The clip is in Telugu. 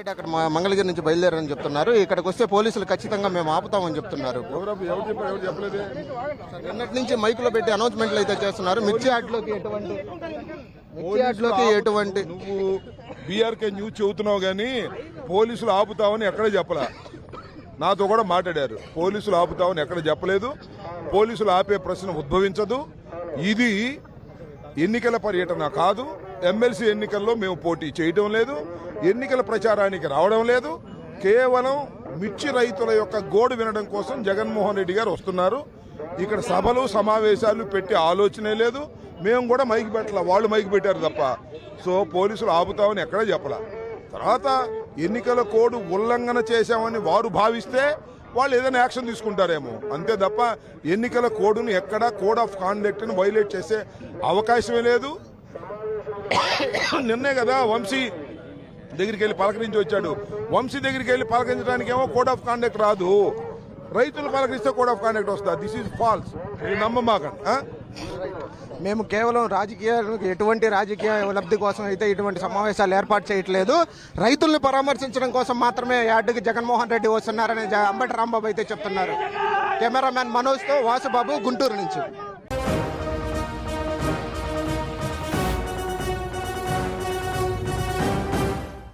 రెడ్డి అక్కడ మంగళగిరి నుంచి బయలుదేరని చెప్తున్నారు. ఇక్కడికి వస్తే పోలీసులు ఖచ్చితంగా మేము ఆపుతామని చెప్తున్నారు. నిన్నటి నుంచి మైకులో పెట్టి అనౌన్స్మెంట్లు అయితే చేస్తున్నారు. మిర్చి యార్డ్లోకి ఎటువంటి నువ్వు బీఆర్కే న్యూస్ చెబుతున్నావు కానీ పోలీసులు ఆపుతామని ఎక్కడ చెప్పలా. నాతో కూడా మాట్లాడారు. పోలీసులు ఆపుతామని ఎక్కడ చెప్పలేదు. పోలీసులు ఆపే ప్రశ్న ఉద్భవించదు. ఇది ఎన్నికల పర్యటన కాదు. ఎమ్మెల్సీ ఎన్నికల్లో మేము పోటీ చేయడం లేదు. ఎన్నికల ప్రచారానికి రావడం లేదు. కేవలం మిర్చి రైతుల యొక్క గోడు వినడం కోసం జగన్మోహన్ రెడ్డి గారు వస్తున్నారు. ఇక్కడ సభలు సమావేశాలు పెట్టి ఆలోచనే లేదు. మేము కూడా మైకి పెట్టాల, వాళ్ళు మైకి పెట్టారు తప్ప. సో పోలీసులు ఆపుతామని ఎక్కడా చెప్పలా. తర్వాత ఎన్నికల కోడ్ ఉల్లంఘన చేశామని వారు భావిస్తే వాళ్ళు ఏదైనా యాక్షన్ తీసుకుంటారేమో, అంతే తప్ప ఎన్నికల కోడ్ను ఎక్కడా కోడ్ ఆఫ్ కాండక్ట్ని వైలేట్ చేసే అవకాశమే లేదు. నిన్నే కదా వంశీ దగ్గరికి వెళ్ళి పలకరించి వచ్చాడు. వంశీ దగ్గరికి వెళ్ళి పలకరించడానికి ఏమో కోడ్ ఆఫ్ కాండక్ట్ రాదు. రైతులు పలకరిస్తే కోడ్ ఆఫ్ కాండక్ట్ వస్తుంది. This is false. మీరు నమ్మమాకండి. మేము కేవలం ఎటువంటి రాజకీయ లబ్ధి కోసం అయితే ఇటువంటి సమావేశాలు ఏర్పాటు చేయట్లేదు. రైతులను పరామర్శించడం కోసం మాత్రమే యార్డుకి జగన్మోహన్ రెడ్డి వస్తున్నారని అంబటి రాంబాబు అయితే చెప్తున్నారు. కెమెరామ్యాన్ మనోజ్తో వాసుబాబు, గుంటూరు నుంచి.